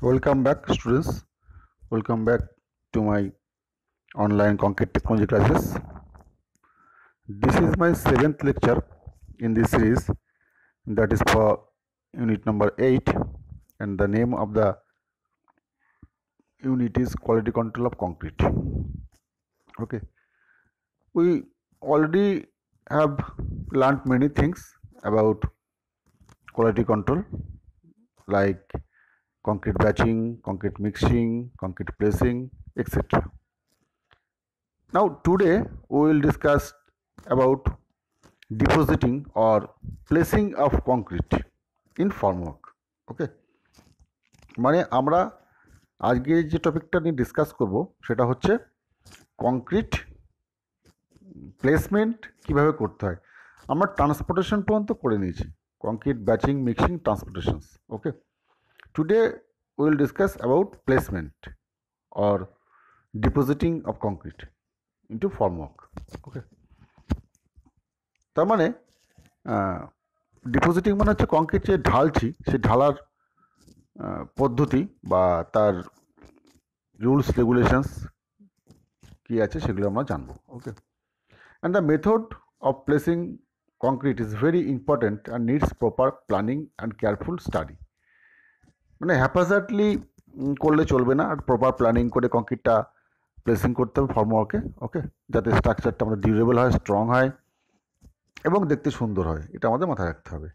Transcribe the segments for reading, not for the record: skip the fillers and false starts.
Welcome back, students. Welcome back to my online concrete technology classes. This is my seventh lecture in this series, that is for unit number 8, and the name of the unit is quality control of concrete. Okay, we already have learned many things about quality control, like concrete batching, concrete mixing, concrete placing, etc. Now today we will discuss about depositing or placing of concrete in formwork. ওকে, মানে আমরা আজকে যে টপিকটা নিয়ে discuss করব সেটা হচ্ছে concrete placement কিভাবে করতে হয়। আমরা ট্রান্সপোর্টেশন পর্যন্ত করে নিয়েছি, concrete batching, mixing, transportations. Okay, today we will discuss about placement or depositing of concrete into formwork. Okay, তার মানে ডিপোজিটিং মানে হচ্ছে কংক্রিট যে ঢালছি সেই ঢালার পদ্ধতি বা তার রুলস রেগুলেশনস কী আছে সেগুলো আমরা জানবো। Okay, and the method of placing concrete is very important and needs proper planning and careful study. মানে হ্যাপাজার্টলি করলে চলবে না, আর প্রপার প্ল্যানিং করে কংক্রিটটা প্লেসিং করতে হবে ফর্মওয়ার্কে। ওকে, যাতে স্ট্রাকচারটা আমাদের ডিউরেবল হয়, স্ট্রং হয় এবং দেখতে সুন্দর হয়, এটা আমাদের মাথায় রাখতে হবে।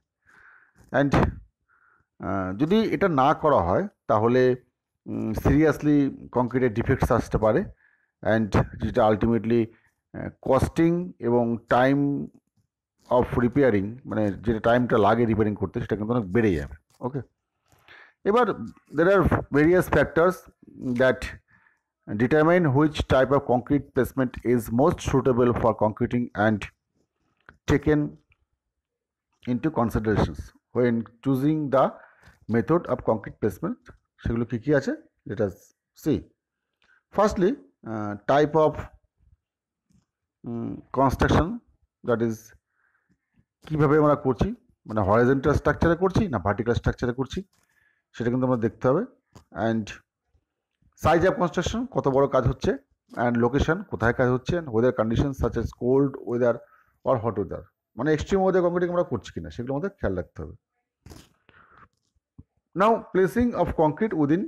অ্যান্ড যদি এটা না করা হয় তাহলে সিরিয়াসলি কংক্রিটের ডিফেক্টস আসতে পারে, অ্যান্ড যেটা আলটিমেটলি কস্টিং এবং টাইম অফ রিপেয়ারিং, মানে যেটা টাইমটা লাগে রিপেয়ারিং করতে, সেটা কিন্তু অনেক বেড়ে যাবে। ওকে, এবার there are various factors that determine which type of concrete placement is most suitable for concreting and taken into considerations when choosing the method of concrete placement. সেগুলো কী কী আছে let us see. Firstly, type of construction, that is কীভাবে আমরা করছি, মানে horizontal স্ট্রাকচারে করছি না vertical স্ট্রাকচারে করছি, সেটা কিন্তু আমরা দেখতে হবে। অ্যান্ড সাইজ অফ কনস্ট্রাকশন, কত বড় কাজ হচ্ছে, অ্যান্ড লোকেশন, কোথায় কাজ হচ্ছে, weather condition such as cold weather or hot weather, মানে এক্সট্রিম ওয়েদার কংক্রিটিং আমরা করছি কিনা সেগুলো আমাদের খেয়াল রাখতে হবে। Now placing of concrete within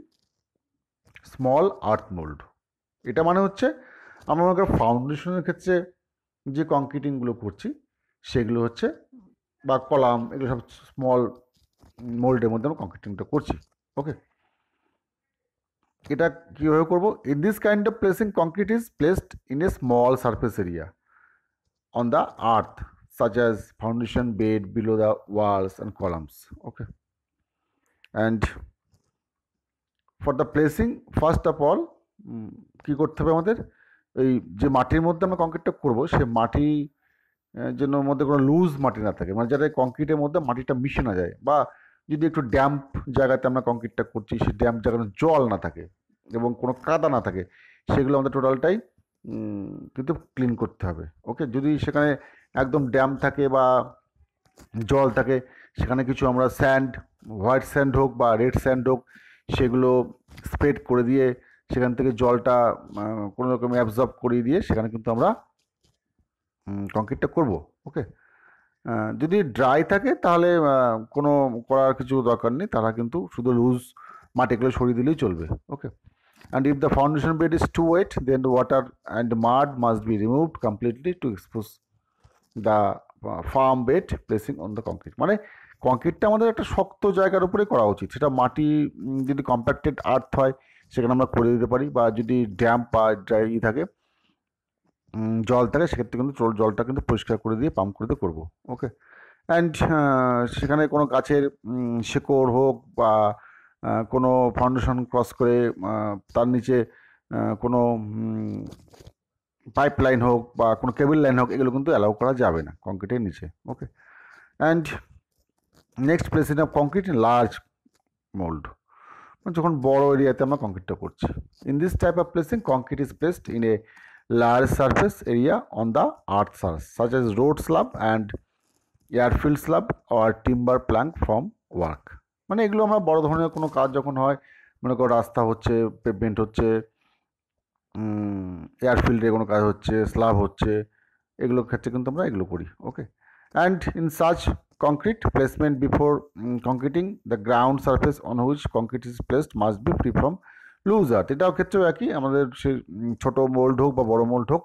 small earth mould, এটা মানে হচ্ছে আমরা ফাউন্ডেশনের ক্ষেত্রে যে কংক্রিটিংগুলো করছি সেগুলো হচ্ছে, বা কলাম, এগুলো সব স্মল মোল্ডের মধ্যে আমরা কংক্রিটিংটা করছি। ওকে, এটা কীভাবে করবো? In this kind of placing concrete is placed in a small surface area on the earth such as foundation bed below the walls and columns. Okay, and for the placing, first of all কী করতে হবে আমাদের, এই যে মাটির মধ্যে আমরা কংক্রিটটা করবো সে মাটি যেন মধ্যে কোনো লুজ মাটি না থাকে, মানে যাতে কংক্রিটের মধ্যে মাটিটা মিশে না যায়, বা যদি একটু ড্যাম্প জায়গাতে আমরা কংক্রিটটা করছি সেই ড্যাম্প জায়গাতে জল না থাকে এবং কোনো কাদা না থাকে, সেগুলো আমাদের টোটালটাই কিন্তু ক্লিন করতে হবে। ওকে, যদি সেখানে একদম ড্যাম থাকে বা জল থাকে, সেখানে কিছু আমরা স্যান্ড, হোয়াইট স্যান্ড হোক বা রেড স্যান্ড হোক, সেগুলো স্প্রেড করে দিয়ে সেখান থেকে জলটা কোনো রকম অ্যাবজর্ব করিয়ে দিয়ে সেখানে কিন্তু আমরা কংক্রিটটা করব। ওকে, যদি ড্রাই থাকে তাহলে কোনো করার কিছু দরকার নেই, তারা কিন্তু শুধু লুজ মাটিগুলো সরিয়ে দিলেই চলবে। ওকে, and if the foundation bed is too wet, then the water and mud must be removed completely to expose the firm bed placing on the concrete. মানে কংক্রিটটা আমাদের একটা শক্ত জায়গার উপরে করা উচিত, সেটা মাটি যদি কম্প্যাক্টেড আর্থ হয় সেখানে আমরা করে দিতে পারি, বা যদি ড্যাম্প বা ড্রাই থাকে, জল থাকে, সেক্ষেত্রে কিন্তু জলটা কিন্তু পরিষ্কার করে দিয়ে পাম্প করে দিয়ে করবো। ওকে, অ্যান্ড সেখানে কোনো গাছের শেকড় হোক বা কোনো ফাউন্ডেশন ক্রস করে তার নিচে কোনো পাইপ লাইন হোক বা কোনো কেবল লাইন হোক, এগুলো কিন্তু অ্যালাউ করা যাবে না কংক্রিটের নিচে। Okay, and next placing of concrete in large mould, যখন বড় এরিয়াতে আমরা কংক্রিটটা করছি। In this type of placing concrete is placed in a large surface area on the earth surface such as road slab and airfield slab or timber plank from work. মানে এগুলো আমরা বড় ধরনের কোনো কাজ যখন হয় মনে করো রাস্তা হচ্ছে, পেভমেন্ট হচ্ছে, এয়ারফিল্ডে কোনো কাজ হচ্ছে, স্ল্যাব হচ্ছে, এগুলোর ক্ষেত্রে কিন্তু আমরা এগুলো করি। Okay, and in such concrete placement before concreting the ground surface on which concrete is placed must be free from loose earth। এটাও ক্ষেত্রেও একই, আমাদের সে ছোট মোল্ড হোক বা বড় মোল্ড হোক,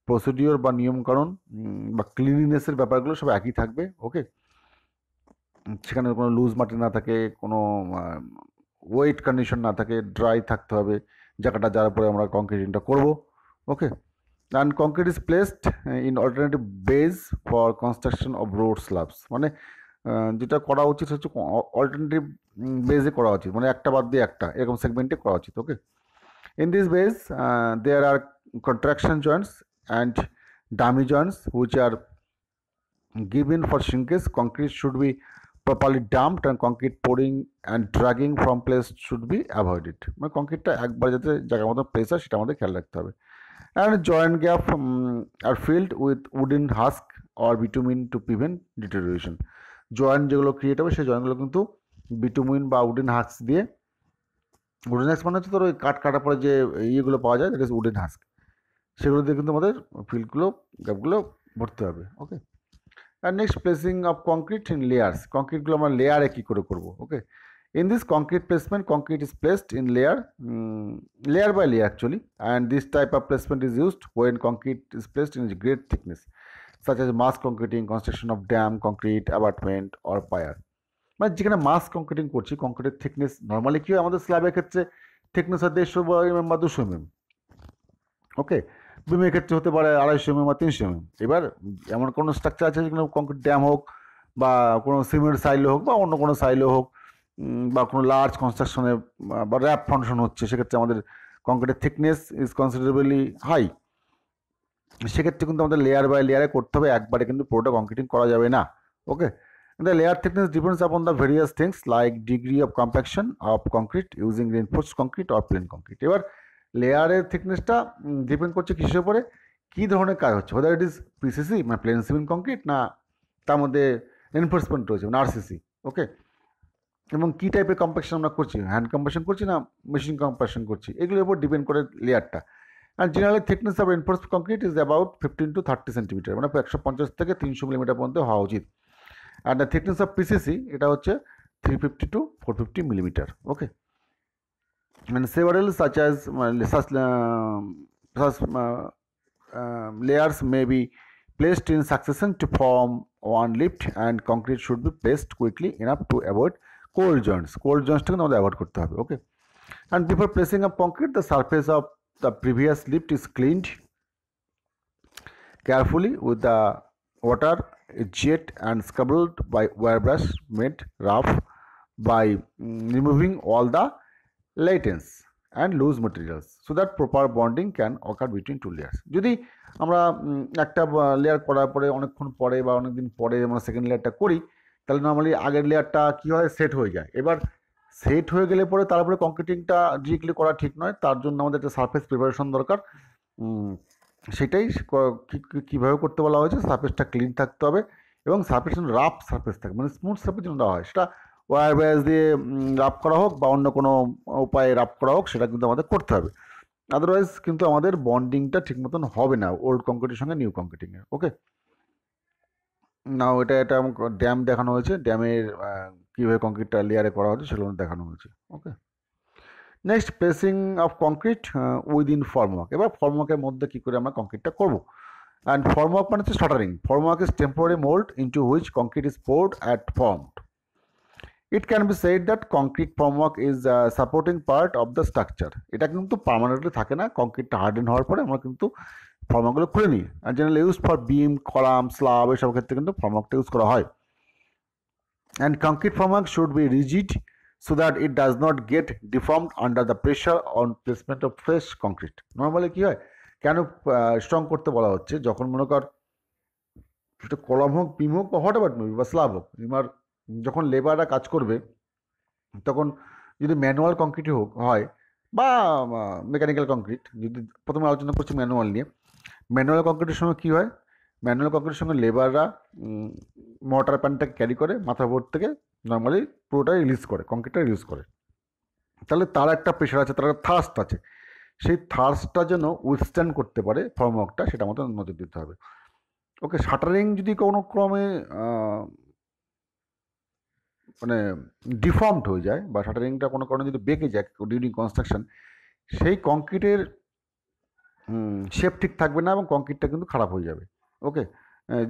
প্রসিডিওর বা নিয়মকানুন বা ক্লিনিনেসের ব্যাপারগুলো সব একই থাকবে। ওকে, সেখানে কোনো লুজ মাটি না থাকে, কোনো ওয়েট কন্ডিশন না থাকে, ড্রাই থাকতে হবে জায়গাটা, যার উপরে আমরা কংক্রিটিংটা করব। Okay, and concrete is placed in alternative bays for construction of road slabs. মানে যেটা করা উচিত হচ্ছে অল্টারনেটিভ বেজে করা উচিত, মানে একটা বাদ দিয়ে একটা, এরকম সেগমেন্টে করা উচিত। ওকে, in this base there are contraction joints and dummy joints which are given for shrinkage. Concrete should be properly dumped and concrete pouring and dragging from place should be avoided। মানে কংক্রিটটা একবার যাতে জায়গার মতো প্লেস হয় সেটা আমাদের খেয়াল রাখতে হবে। and joint gap are filled with wooden husk or bitumen to prevent deterioration। Joint যেগুলো ক্রিয়েট হবে সেই জয়েন্টগুলো কিন্তু বিটুমিন বা উডেন হাস্ক দিয়ে, উডেন হাস্ক মানে হচ্ছে তোর ওই কাঠ কাটার পরে যে ইয়েগুলো পাওয়া যায়, দ্যাট ইজ উডেন হাস্ক, সেগুলো দিয়ে কিন্তু আমাদের ফিল্ডগুলো, গ্যাপগুলো ভরতে হবে। ওকে, আর next placing of concrete in layers. কংক্রিটগুলো আমরা লেয়ারে কী করে করবো? ওকে, in this concrete placement concrete is placed in layer by layer actually, and this type of placement is used when concrete is placed in great thickness such as mass concreting, construction of dam, concrete abutment or pier। মানে যেখানে মাস কংক্রিটিং করছি, কংক্রিটের thickness normally কী হয়, আমাদের স্ল্যাবের ক্ষেত্রে thickness হয় 150 mm বা 200 mm। ওকে, বিমের ক্ষেত্রে হতে পারে 250 mm বা 300 mm। এবার এমন কোনো স্ট্রাকচার আছে যেগুলো কংক্রিট ড্যাম হোক বা কোনো সিমেন্ট সাইলো হোক বা অন্য কোনো সাইলো হোক, বা কোনো লার্জ কনস্ট্রাকশনে বা র্যাপ ফাংশন হচ্ছে, সেক্ষেত্রে আমাদের কংক্রিটের থিকনেস ইজ কনসিডারেবলি হাই। সেক্ষেত্রে কিন্তু আমাদের লেয়ার বাই লেয়ারে করতে হবে, একবারে কিন্তু পুরোটা কংক্রিটিং করা যাবে না। ওকে, the layer thickness depends upon the various things like degree of compaction of concrete using reinforced concrete or plain concrete। এবার লেয়ারের থিকনেসটা ডিপেন্ড করছে কিসের উপরে, কী ধরনের কাজ হচ্ছে, whether it is পিসিসি মানে প্লেন সিমেন্ট কংক্রিট, না তার মধ্যে রেনফোর্সমেন্ট রয়েছে মানে আরসিসি। ওকে, এবং কী টাইপের কম্প্যাকশন আমরা করছি, হ্যান্ড কম্প্যাকশন করছি না মেশিন কম্প্যাকশন করছি, এগুলোর উপর ডিপেন্ড করে লেয়ারটা। And generally thickness of reinforced concrete is about 15 to 30 centimetre, মানে 150 থেকে 300 মিলিমিটার পর্যন্ত হওয়া উচিত। And the thickness of PCC এটা হচ্ছে 350 to 450 মিলিমিটার। ওকে, মানে several such as layers may be placed in succession to form one lift, and concrete should be placed quickly enough to avoid cold joints। cold jointsটা কিন্তু আমাদের avoid করতে হবে। ওকে, and before placing of concrete the surface of the previous lift is cleaned carefully with the water jet and scrubbed by wire brush made rough by removing all the lateness and loose materials so that proper bonding can occur between two layers। যদি আমরা একটা layer করার পরে অনেকক্ষণ পরে বা অনেকদিন পরে আমরা সেকেন্ড লেয়ারটা করি, তাহলে নর্মালি আগের লেয়ারটা কী হয়, সেট হয়ে যায়। এবার সেট হয়ে গেলে পরে তারপরে কংক্রিটিংটা ডিরেক্টলি করা ঠিক নয়, তার জন্য আমাদের একটা সারফেস প্রিপারেশন দরকার। সেটাই কীভাবে করতে বলা হয়েছে, সারফেসটা ক্লিন থাকতে হবে এবং সারফেস রাফ সারফেস থাকে, মানে স্মুথ সারফেস যেন দেওয়া হয়, সেটা ওয়্যার ব্যাস দিয়ে রাফ করা হোক বা অন্য কোনো উপায়ে রাফ করা হোক, সেটা কিন্তু আমাদের করতে হবে। আদারওয়াইজ কিন্তু আমাদের বন্ডিংটা ঠিক মতন হবে না ওল্ড কংক্রিটের সঙ্গে নিউ কংক্রিটিংয়ের। ওকে, নাও এটা ড্যাম দেখানো হয়েছে, ড্যামের কীভাবে কংক্রিটটা লেয়ারে করা হচ্ছে সেগুলো দেখানো হয়েছে। Okay, next placing of concrete within formwork. এবার ফর্মওয়ার্কের মধ্যে কী করে আমরা কংক্রিটটা করবো। অ্যান্ড ফর্মওয়ার্ক মানে হচ্ছে shuttering. Formwork is temporary mould into which concrete is poured at formed. It can be said that concrete formwork is a supporting part of the structure। এটা কিন্তু পার্মানেন্টলি থাকে না, কংক্রিটটা হার্ডেন হওয়ার পরে আমরা কিন্তু ফর্মওয়ার্কগুলো খুলে নিই। আর generally use for beam, column, slab এসব ক্ষেত্রে কিন্তু ফর্মওয়ার্কটা ইউজ করা হয়। And concrete formwork should be rigid so that it does not get deformed under the pressure on placement of fresh concrete। Normally কী হয়, কেন স্ট্রং করতে বলা হচ্ছে, যখন মনে কর সেটা কলাম হোক, বিম হোক বা হোয়াট এভার বা স্ল্যাব হোক, এবার যখন লেবাররা কাজ করবে তখন যদি ম্যানুয়াল কংক্রিটই হোক হয় বা মেকানিক্যাল কংক্রিট, যদি প্রথমে আলোচনা করছি ম্যানুয়াল নিয়ে, ম্যানুয়াল কংক্রিটের সময় কী হয়, ম্যানুয়াল কংক্রিটের সঙ্গে লেবাররা মোটর প্যানটাকে ক্যারি করে মাথার উপর থেকে নর্মালি পুরোটাই রিলিজ করে, কংক্রিটটা রিলিজ করে। তাহলে তার একটা প্রেশার আছে, তার একটা থার্স্ট আছে, সেই থার্স্টটা যেন উইথস্ট্যান্ড করতে পারে ফর্মওয়ার্কটা, সেটা আমাদের নজর দিতে হবে। ওকে, শাটারিং যদি কোনো ক্রমে মানে ডিফর্মড হয়ে যায় বা শাটারিংটা কোনো কারণে যদি বেঁকে যায় ডিউরিং কনস্ট্রাকশন, সেই কংক্রিটের শেপ ঠিক থাকবে না এবং কংক্রিটটা কিন্তু খারাপ হয়ে যাবে। ওকে,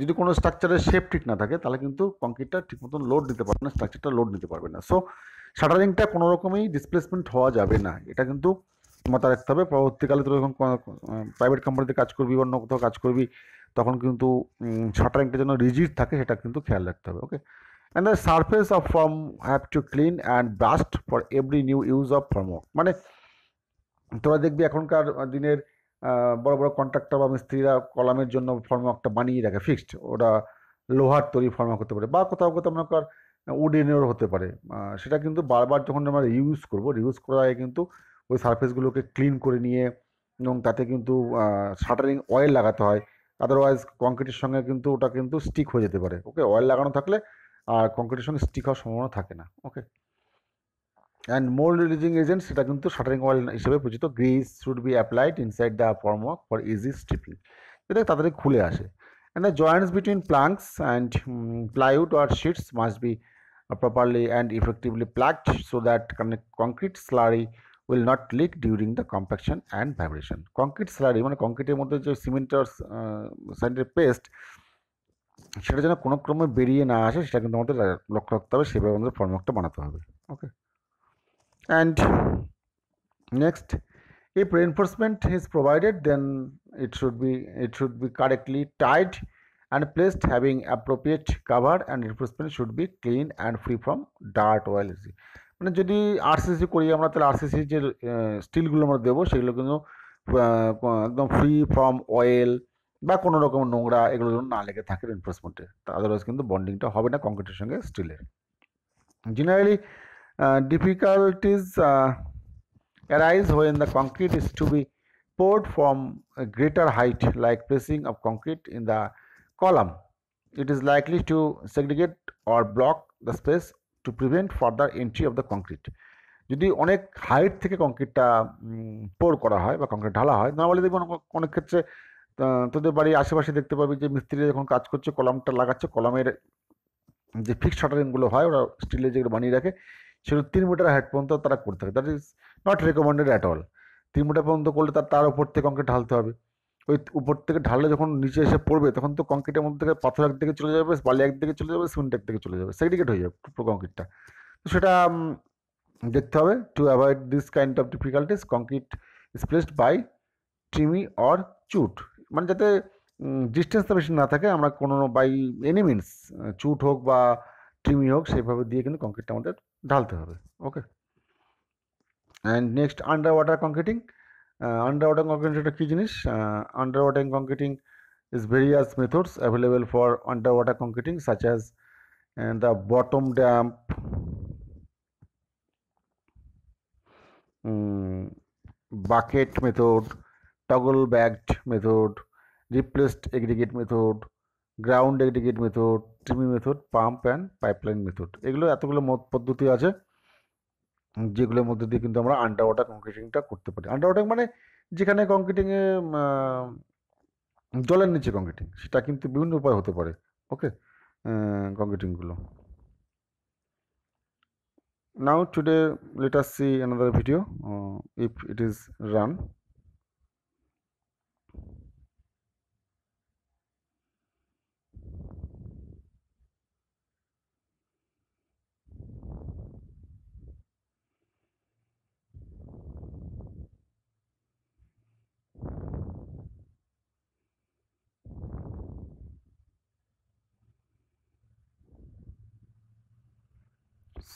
যদি কোনো স্ট্রাকচারের শেপ ঠিক না থাকে তাহলে কিন্তু কংক্রিটটা ঠিক মতন লোড দিতে পারবে না, স্ট্রাকচারটা লোড নিতে পারবে না। সো শাটারিংটা কোনো রকমই ডিসপ্লেসমেন্ট হওয়া যাবে না, এটা কিন্তু মাথায় রাখতে হবে। পরবর্তীকালে তুই যখন প্রাইভেট কোম্পানিতে কাজ করবি, অন্য কোথাও কাজ করবি, তখন কিন্তু শাটারিংটা যেন রিজিড থাকে সেটা কিন্তু খেয়াল রাখতে হবে। Okay, and the surface of form have to clean and brushed for every new use of formwork. মানে তোরা দেখবি এখনকার দিনের বড় বড় কন্ট্রাক্টর বা মিস্ত্রিরা কলামের জন্য ফর্মওয়ার্কটা বানিয়ে রাখে ফিক্সড, ওরা লোহার তৈরি ফর্মওয়ার্ক হতে পারে বা কোথাও কোথাও মনে কর উডেনেরও হতে পারে। সেটা কিন্তু বারবার যখন আমরা রিউজ করার আগে কিন্তু ওই সারফেসগুলোকে ক্লিন করে নিয়ে এবং তাতে কিন্তু শাটারিং অয়েল লাগাতে হয়, আদারওয়াইজ কংক্রিটের সঙ্গে কিন্তু ওটা কিন্তু স্টিক হয়ে যেতে পারে। ওকে, অয়েল লাগানো থাকলে আর কংক্রিটের সঙ্গে স্টিক হওয়ার সম্ভাবনা থাকে না। Okay, and mould releasing agent সেটা কিন্তু শাটারিং অয়েল হিসেবে পরিচিত। Greece should be applied inside the formwork for easy stripping, যাতে তাড়াতাড়ি খুলে আসে। And the Joints between planks and plywood or sheets must be properly and effectively plugged so that concrete slurry will not leak during the compaction and vibration. Concrete slurry মানে কংক্রিটের মধ্যে যে সিমেন্টের স্যান্ডের paste, সেটা যেন কোনো ক্রমে বেরিয়ে না আসে সেটা কিন্তু আমাদের লক্ষ্য রাখতে হবে, সেভাবে আমাদের ফর্মওয়ার্কটা বানাতে হবে। ওকে, and next, if reinforcement is provided, then it should be correctly tied and placed, having appropriate cover, and reinforcement should be clean and free from dirt, oil, etc. মানে যদি আরসিসি করি আমরা, তাহলে আরসিসি যে স্টিলগুলো আমরা দেবো সেগুলো কিন্তু একদম ফ্রি ফ্রম অয়েল বা কোনো রকম নোংরা এগুলো যেন না লেগে থাকে রিনফোর্সমেন্টে, আদারওয়াইজ কিন্তু বন্ডিংটা হবে না কংক্রিটের সঙ্গে স্টিলের। Generally difficulties arise when the concrete is to be poured from a greater height, like placing of concrete in the column. It is likely to segregate or block the space to prevent further entry of the concrete. যদি অনেক height থেকে কংক্রিটটা পোর করা হয় বা concrete ঢালা হয়, normally দেখবেন অনেক ক্ষেত্রে তোদের বাড়ির আশেপাশে দেখতে পাবি যে মিস্ত্রি যখন কাজ করছে কলামটা লাগাচ্ছে, কলামের যে ফিক্সড শাটারিংগুলো হয় ওরা স্টিলের যেগুলো বানিয়ে রাখে সেগুলো 3 মিটার হাইট পর্যন্ত তারা করতে থাকে। That is not recommended at all. 3 meter পর্যন্ত করলে তার উপর থেকে কংক্রিট ঢালতে হবে। ওই উপর থেকে ঢাললে যখন নিচে এসে পড়বে তখন তো কংক্রিটের মধ্যে থেকে পাথর একদিকে চলে যাবে, বালি একদিকে চলে যাবে, সিমেন্ট একদিকে চলে যাবে, সেগ্রিগেট হয়ে যাবে পুরো কংক্রিটটা। তো সেটা দেখতে হবে। To avoid this kind of difficulties, concrete is placed by tremie or chute, মানে যাতে ডিস্টেন্সটা বেশি না থাকে, আমরা কোনো বাই এনি মিনস চুট হোক বা ট্রিমি হোক সেইভাবে দিয়ে কিন্তু কংক্রিটটা আমাদের ঢালতে হবে। Okay, and next under water concreting. Under water কংক্রিটিংটা কী জিনিস? Under water concreting is various methods available for underwater concreting, such as the bottom damp, bucket method, toggle bagged method, replaced aggregate method, ground aggregate method, trimming method, pump and pipeline method। এগুলো এতগুলো পদ্ধতি আছে যেগুলোর মধ্যে দিয়ে কিন্তু আমরা under water কংক্রিটিংটা করতে পারি। আন্ডার ওয়াটার মানে যেখানে কংক্রিটিংয়ে জলের নিচে কংক্রিটিং, সেটা কিন্তু বিভিন্ন উপায় হতে পারে। ওকে, কংক্রিটিংগুলো। Now today let us see another video if it is run.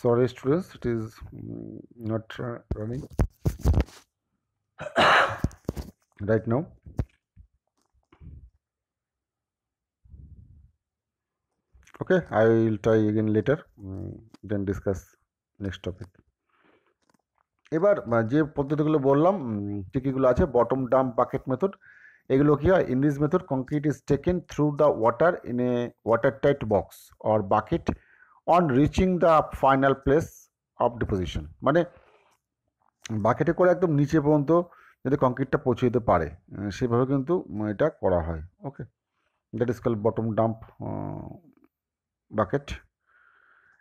Sorry students, it is not running right now. Okay, I will try again later, then discuss next topic. এবার যে পদ্ধতিগুলো বললাম কী কীগুলো আছে, বটম ডাম্প বাকেট মেথড, এগুলো কী হয়? In this method concrete is taken through the water in a water tight box or bucket on reaching the final place of deposition. মানে বাকেটে করে একদম নিচে পর্যন্ত যাতে কংক্রিটটা পৌঁছে দিতে পারে, সেভাবে কিন্তু এটা করা হয়। Okay, that is called bottom dump bucket.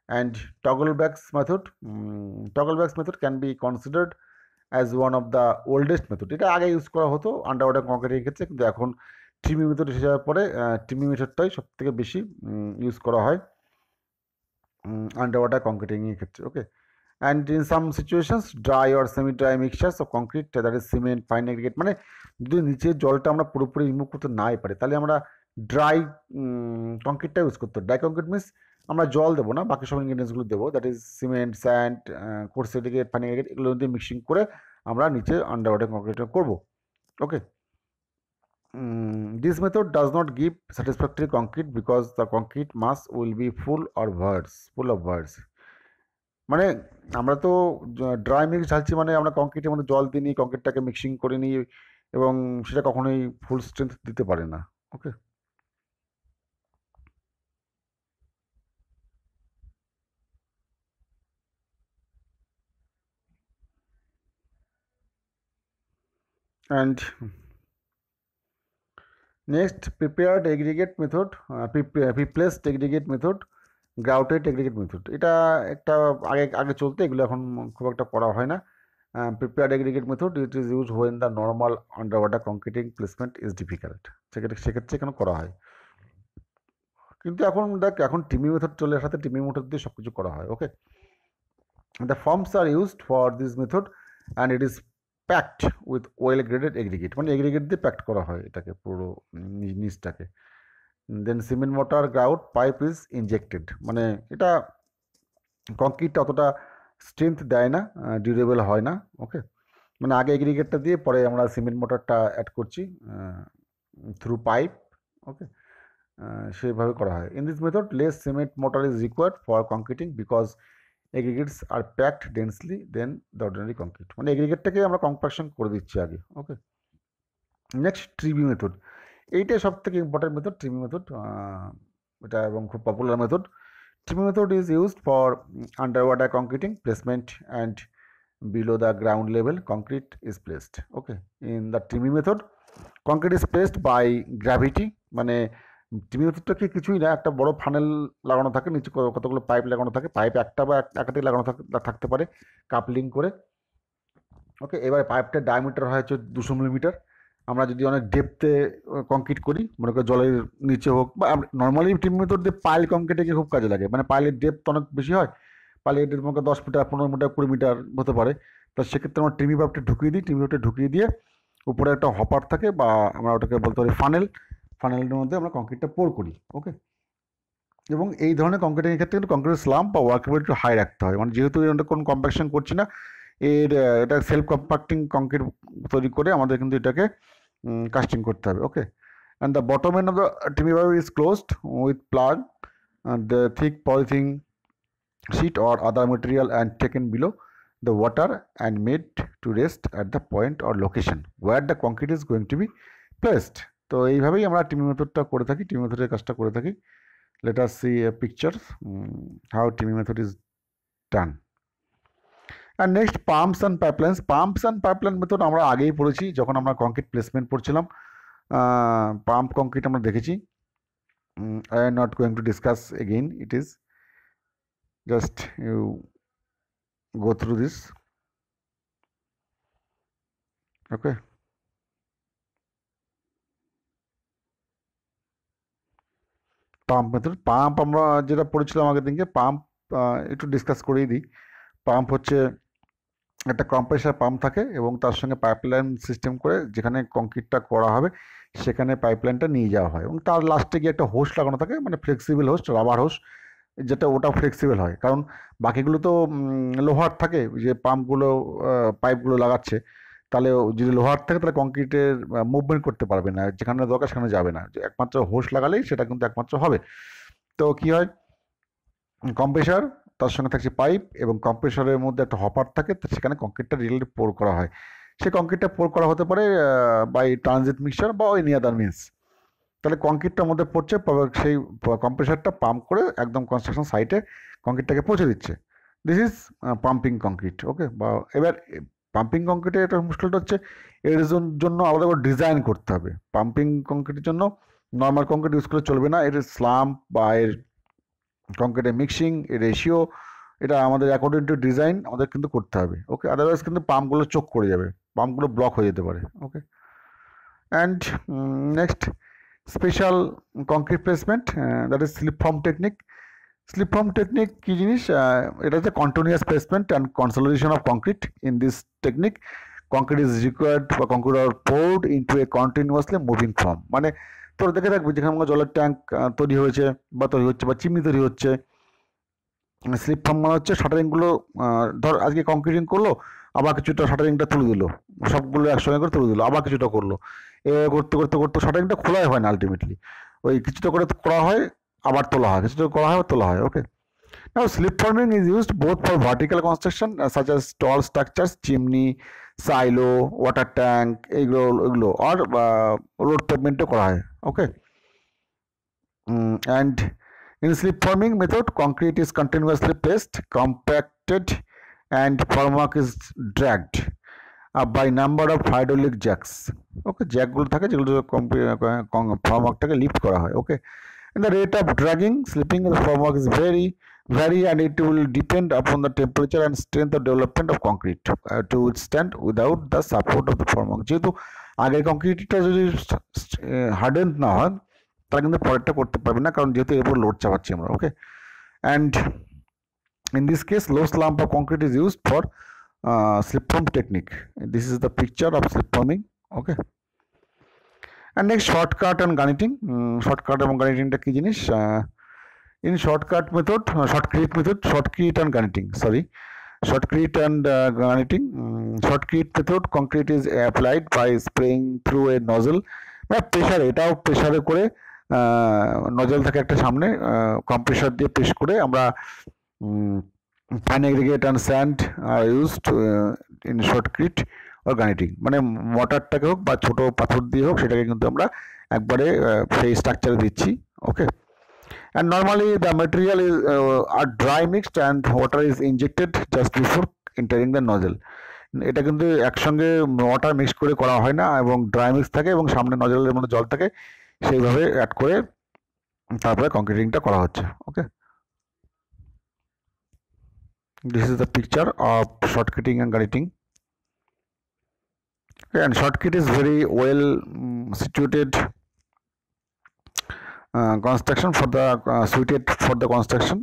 And toggle bags method, toggle bags method can be considered as one of the oldest method. এটা আগে ইউজ করা হতো আন্ডার ওয়াটার কংক্রিটের ক্ষেত্রে, কিন্তু এখন টিমি মেথড এসে যাওয়ার পরে টিমি মেথডটাই সব থেকে বেশি ইউজ করা হয় আন্ডার ওয়াটার কংক্রিটিংয়ের ক্ষেত্রে। Okay, and in some situations dry or semi dry mixtures of concrete, that is cement, fine aggregate, মানে যদি নিচের জলটা আমরা পুরোপুরি রিমুভ করতে নাই পারি, তাহলে আমরা ড্রাই কংক্রিটটা ইউজ করতে। ড্রাই কংক্রিট মিনস আমরা জল দেবো না, বাকি সব ইনগ্রিডিয়েন্টসগুলো দেবো, that is cement, sand, coarse aggregate, fine aggregate, এগুলো দিয়ে মিক্সিং করে আমরা নিচে আন্ডার ওয়াটার কংক্রিটটা করবো। ওকে, this method does not give satisfactory concrete because the concrete mass will be full of voids. মানে আমরা তো ড্রাই মিক্স ঢালছি, মানে আমরা কংক্রিটের মধ্যে জল দিয়ে নিই, কংক্রিটটাকে মিক্সিং করে নিই, এবং সেটা কখনোই ফুল স্ট্রেংথ দিতে পারে না। Okay, and next prepared aggregate method, preplaced aggregate method, grouted aggregate method. এটা একটা আগে আগে চলতো, এগুলো এখন খুব একটা করা হয় না। Prepared aggregate method, it is use when the normal under water concreting placement is difficult. সেক্ষেত্রে এখানে করা হয়, কিন্তু এখন দেখ এখন টিমি মেথড চলে আসাতে টিমি মেথড দিয়ে সব কিছু করা হয়। Okay, the forms are used for this method and it is packed with well graded aggregate, মানে এগ্রিগেট দিয়ে প্যাকড করা হয় এটাকে পুরো নিচটাকে। Then cement mortar grout pipe is injected, মানে এটা কংক্রিটটা অতটা স্ট্রেংথ দেয় না, ডিউরেবল হয় না। ওকে, মানে আগে এগ্রিগেটটা দিয়ে পরে আমরা সিমেন্ট মোটরটা অ্যাড করছি থ্রু পাইপ। ওকে, সেভাবে করা হয়। In this method less cement mortar is required for concreting because aggregates are packed densely then the ordinary concrete, মানে এগ্রিগেটটাকে আমরা কম্পাকশন করে দিচ্ছি আগে। ওকে, নেক্সট ট্রিবি মেথড, এইটাই সব থেকে ইম্পর্টেন্ট মেথড, ট্রিবি মেথড, এটা এবং খুব popular method. Tremie method is used for under water concreting placement and below the ground level concrete is placed. Okay, in the TIMI method concrete is placed by gravity, মানে TIMI মেথডটা কি কিছুই না, একটা বড় funnel লাগানো থাকে, নিচে কতগুলো পাইপ লাগানো থাকে, পাইপ একটা বা একাধিক লাগানো থাকতে পারে কাপলিং করে। ওকে, এবার পাইপটার ডায়ামিটার হয় হচ্ছে 200 মিলিমিটার। আমরা যদি অনেক ডেপথে কংক্রিট করি, মনে করি জলের নিচে হোক, বা নর্মালি টিমি মেথড দিয়ে পাইল কংক্রিটে খুব কাজে লাগে, মানে পাইলের ডেপথ অনেক বেশি হয়, পাইলের মধ্যে 10 মিটার, 15 মিটার, 20 মিটার হতে পারে। তো সেক্ষেত্রে আমরা টিমি পাইপটা ঢুকিয়ে দিই, টিমি পাইপটা ঢুকিয়ে দিয়ে উপরে একটা হপার থাকে, বা আমরা ওটাকে বলতে পারি ফানেলের মধ্যে আমরা কংক্রিটটা পোর করি। ওকে, এবং এই ধরনের কংক্রিটের ক্ষেত্রে কিন্তু কংক্রিটের স্লাম্প বা ওয়ার্কেবল একটু হাই রাখতে হয়, মানে যেহেতু এটা কোনো কম্প্যাকশন করছি না, এটা সেলফ কম্পাক্টিং কংক্রিট তৈরি করে আমাদের কিন্তু এটাকে কাস্টিং করতে হবে। Okay, and the bottom end of the tremie pipe is closed with plug the thick polythene sheet or other material and taken below the water and made to rest at the point or location where the concrete is going to be placed. তো এইভাবেই আমরা TIMI মেথডটা করে থাকি, TIMI মেথডের কাজটা করে থাকি। let us see a picture how TIMI method is done. And next pumps and pipeline method আমরা আগেই পড়েছি যখন আমরা কংক্রিট প্লেসমেন্ট পড়ছিলাম, পাম্প কংক্রিট আমরা দেখেছি। I am not going to discuss again, it is just you go through this. Okay, pump method, pump আমরা যেটা পড়েছিলাম আগের দিনকে, পাম্প একটু ডিসকাস করেই দিই। পাম্প হচ্ছে একটা কম্প্রেসার পাম্প থাকে এবং তার সঙ্গে পাইপলাইন সিস্টেম করে যেখানে কংক্রিটটা করা হবে সেখানে পাইপলাইনটা নিয়ে যাওয়া হয়, এবং তার লাস্টে গিয়ে একটা হোস লাগানো থাকে, মানে ফ্লেক্সিবল হোস, রাবার হোস, যেটা ওটা ফ্লেক্সিবল হয়, কারণ বাকিগুলো তো লোহার থাকে, যে পাম্পগুলো পাইপগুলো লাগাচ্ছে, তাহলে যদি লোহার থাকে তাহলে কংক্রিটের মুভমেন্ট করতে পারবে না, যেখানে দরকার সেখানে যাবে না, একমাত্র হোস লাগালেই সেটা কিন্তু একমাত্র হবে। তো কি হয়, কম্প্রেসার, তার সঙ্গে থাকছে পাইপ, এবং কম্প্রেসারের মধ্যে একটা হপার থাকে, সেখানে কংক্রিটটা রিয়েলি পোর করা হয়। সেই কংক্রিটটা পোর করা হতে পারে বাই ট্রানজিট মিক্সচার বা এনি আদার মিনস। তাহলে কংক্রিটটার মধ্যে পড়ছে, সেই কম্প্রেসারটা পাম্প করে একদম কনস্ট্রাকশন সাইটে কংক্রিটটাকে পৌঁছে দিচ্ছে। This is pumping concrete. Okay, বা এবার পাম্পিং কংক্রিটের একটা মুশকিলটা হচ্ছে এর জন্য আলাদা করে ডিজাইন করতে হবে। পাম্পিং কংক্রিটের জন্য নর্মাল কংক্রিট ইউজ করলে চলবে না, এর স্লাম্প বা এর কংক্রিটের মিক্সিং, এর রেশিও, এটা আমাদের অ্যাকর্ডিং টু ডিজাইন আমাদের কিন্তু করতে হবে। ওকে, আদারওয়াইজ কিন্তু পাম্পগুলো চোক করে যাবে, পাম্পগুলো ব্লক হয়ে যেতে পারে। Okay, and next special concrete placement, that is slip form technique. Slip form technique কী জিনিস? এটা হচ্ছে continuous placement and consolidation of concrete. In this technique concrete is required বা concrete are poured into a continuously moving form. মানে তোর দেখে থাকবে যেখানে আমার জলের ট্যাঙ্ক তৈরি হয়েছে বা চিমনি তৈরি হচ্ছে, স্লিপ ফর্ম মানে হচ্ছে শাটারিংগুলো, ধর আজকে কংক্রিটিং করলো, আবার কিছুটা শাটারিংটা তুলে দিল, সবগুলো একসঙ্গে করে তুলে দিল, আবার কিছুটা করলো, এভাবে করতে করতে করতে শাটারিংটা খোলাই হয় না আলটিমেটলি, ওই কিছুটা করে করা হয় আবার তোলা হয়, কিছুটা করা হয় তোলা হয়। Okay, now slip forming is used both for vertical construction such as tall structures, chimney, silo, water tank, এগুলো আর রোড পেভমেন্টও করা হয়। ওকে, and in slip forming method concrete is continuously placed, compacted and formwork is dragged up by number of hydraulic jacks. Okay, জ্যাকগুলো থাকে যেগুলো ফর্মওয়ার্কটাকে lift করা হয়। ওকে, and the rate of dragging slipping of the formwork is vary and it will depend upon the temperature and strength of development of concrete to withstand without the support of the formwork. যেহেতু আগের কংক্রিটটা যদি harden না হয় তারা কিন্তু পরেরটা করতে পারবে না, কারণ যেহেতু এর উপর লোড চাপাচ্ছি আমরা। ওকে, and in this case low slump of concrete is used for slip form technique. This is the picture of slip forming. Okay, and next shortcut and garniting. Shortcut এবং garnitingটা কি জিনিস? In shortcut method, shortcrete and garniting, shortcrete and garniting. Shortcrete method concrete is applied by spraying through a nozzle, মানে প্রেশারে, এটাও প্রেশারে করে nozzle থাকে একটা সামনে, কম্প্রেসার দিয়ে প্রেস করে আমরা fine aggregate and sand are used in shotcrete or guniting. মানে মটারটাকে হোক বা ছোটো পাথর দিয়ে হোক সেটাকে কিন্তু আমরা একবারে সেই স্ট্রাকচারে দিচ্ছি। Okay, and normally the material is are dry mixed and water is injected just before entering the nozzle. এটা কিন্তু একসঙ্গে ওয়াটার মিক্স করে করা হয় না, এবং ড্রাই মিক্স থাকে এবং সামনে নজলের মধ্যে জল থাকে, সেইভাবে অ্যাড করে তারপরে কংক্রিটিংটা করা হচ্ছে। ওকে, this is the picture of shortcutting and garniting. Okay, and shortcut is very well situated construction for the suited for the construction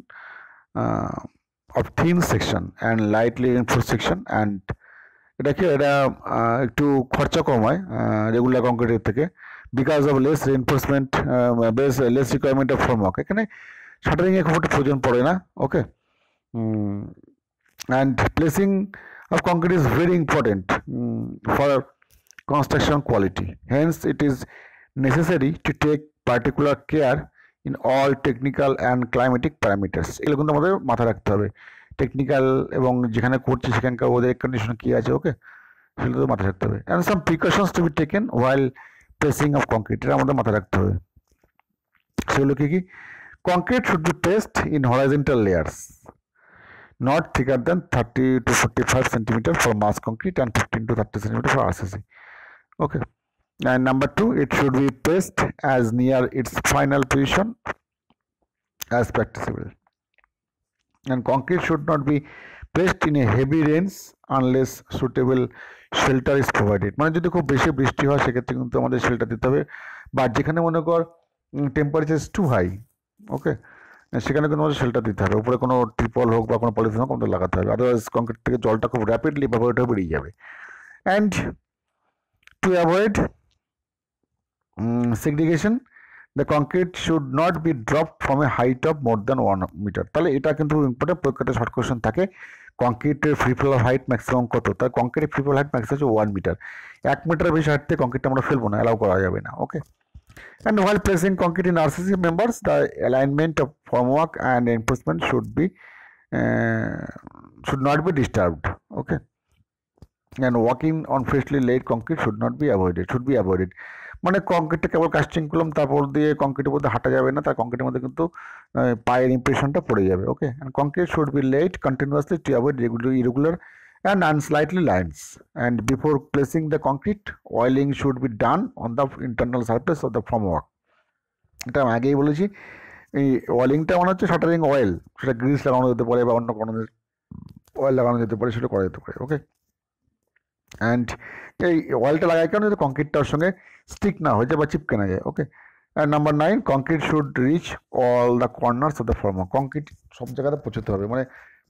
of thin section and lightly reinforced section, and এটা কি, এটা একটু খরচা কম হয় রেগুলার কংক্রিটের থেকে, because of less reinforcement, less requirement of formwork. এখানে শাটারিংয়ে খুব একটা প্রয়োজন পড়ে না। ওকে, and placing of concrete is very important for construction quality, hence it is necessary to take particular care in all technical and climatic parameters. এগুলো কিন্তু আমাদের মাথায় রাখতে হবে, টেকনিক্যাল এবং যেখানে করছি সেখানকার ওদের কন্ডিশন কী আছে। ওকে, সেগুলো তো মাথায় রাখতে হবে। And some precautions to be taken while placing of concrete, এটা আমাদের মাথায় রাখতে হবে। সেগুলো কি কি? Concrete should be placed in horizontal layers, not thicker than 30 to 45 centimeter for mass concrete and 15 to 30 centimeter for RCC. Okay, and number 2, it should be placed as near its final position as practicable, and concrete should not be placed in a heavy rains unless suitable shelter is provided. মানে যদি খুব বেশি বৃষ্টি হয় সেক্ষেত্রে কিন্তু আমাদের shelter দিতে হবে, বা যেখানে মনে কর টেম্পারেচার টু হাই, ওকে, সেখানে কিন্তু আমাদের শেল্টার দিতে হবে, উপরে কোনো ট্রিপল হোক বা কোনো পলিথিন হোক আমাদের লাগাতে হবে, আদারওয়াইজ কংক্রিট থেকে জলটা খুব র্যাপিডলি ইভাপোরেট হয়ে বেরিয়ে যাবে। And to avoid segregation, the concrete should not be dropped from a height of more than 1 meter. তাহলে এটা কিন্তু ইম্পর্টেন্ট, পরীক্ষাতে শর্ট কোয়েশ্চেন থাকে, কংক্রিটের ফ্রি ফল হাইট ম্যাক্সিমাম কত? তাই কংক্রিটের ফ্রি ফল হাইট ম্যাক্সিমাম হচ্ছে 1 মিটার। 1 মিটার বেশি হাইট থেকে কংক্রিটটা আমরা ফেলবো না, অ্যালাউ করা যাবে না। ওকে, and while placing concrete in RCC members, the alignment of formwork and reinforcement should not be disturbed. Okay, and walking on freshly laid concrete should be avoided. মানে কংক্রিটটা কেবল casting করলাম, তারপর দিয়ে কংক্রিটের মধ্যে হাঁটা যাবে না, তার কংক্রিটের মধ্যে কিন্তু পায়ের ইমপ্রেশনটা পড়ে যাবে। ওকে, and concrete should be laid continuously to avoid irregular and unslightly lines. And before placing the concrete, oiling should be done on the internal surface of the formwork. এটা আমি আগেই বলেছি, এই ওয়েলিংটা মানে হচ্ছে শাটারিং অয়েল, সেটা গ্রিস লাগানো যেতে পারে বা অন্য কোনো অয়েল লাগানো যেতে পারে, সেটা করা যেতে পারে। ওকে, অ্যান্ড এই অয়েলটা লাগাই কারণ যাতে কংক্রিটটার সঙ্গে স্টিক না হয়ে যায় বা চিপকে না যায়। Okay, and number 9, concrete should reach all the corners of the formwork. Concrete সব জায়গাতে পৌঁছতে হবে, মানে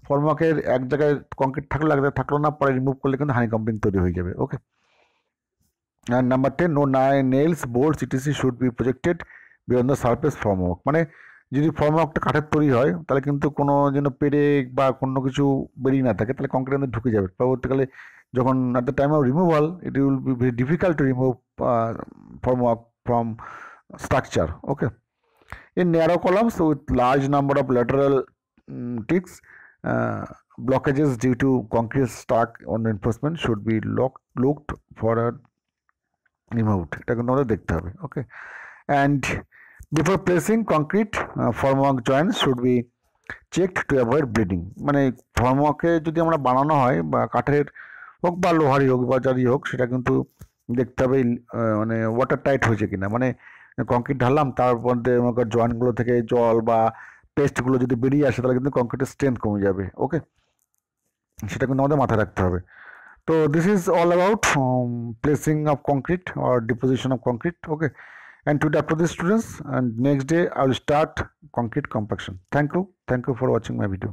ফর্মওয়ার্কের এক জায়গায় কংক্রিট থাকলো, এক জায়গায় থাকলো না, পরে রিমুভ করলে কিন্তু হানি কম্পিং তৈরি হয়ে যাবে। Okay, and number 10, no nails, boards etc should be projected beyond the surface formwork. মানে যদি ফর্মওয়ার্কটা কাঠের তৈরি হয় তাহলে কিন্তু কোনো যেন পেরেক বা কোনো কিছু বেরিয়ে না থাকে, তাহলে কংক্রিটের মধ্যে ঢুকে যাবে। পরবর্তীকালে যখন at the time of removal, it will be very difficult to remove formwork from structure. Okay, in narrow columns with large number of lateral ticks, blockages due to concrete stuck on reinforcement should be looked for removed. এটা কিন্তু আমাদের দেখতে হবে। ওকে, and before placing concrete, formwork joints should be checked to avoid bleeding. মানে ফর্মওয়ার্কে যদি আমরা বানানো হয় বা কাঠের হোক বা লোহারই হোক বা যারই হোক, সেটা কিন্তু দেখতে হবে মানে ওয়াটার টাইট হয়েছে কিনা। মানে কংক্রিট ঢাললাম, তার মধ্যে জয়েন্টগুলো থেকে জল বা পেস্টগুলো যদি বেরিয়ে আসে তাহলে কিন্তু কংক্রিটের স্ট্রেংথ কমে যাবে। ওকে, সেটা কিন্তু আমাদের মাথায় রাখতে হবে। তো this is all about placing of concrete or deposition of concrete. Okay, and to the this students, and next day I will start concrete compaction. Thank you for watching my video.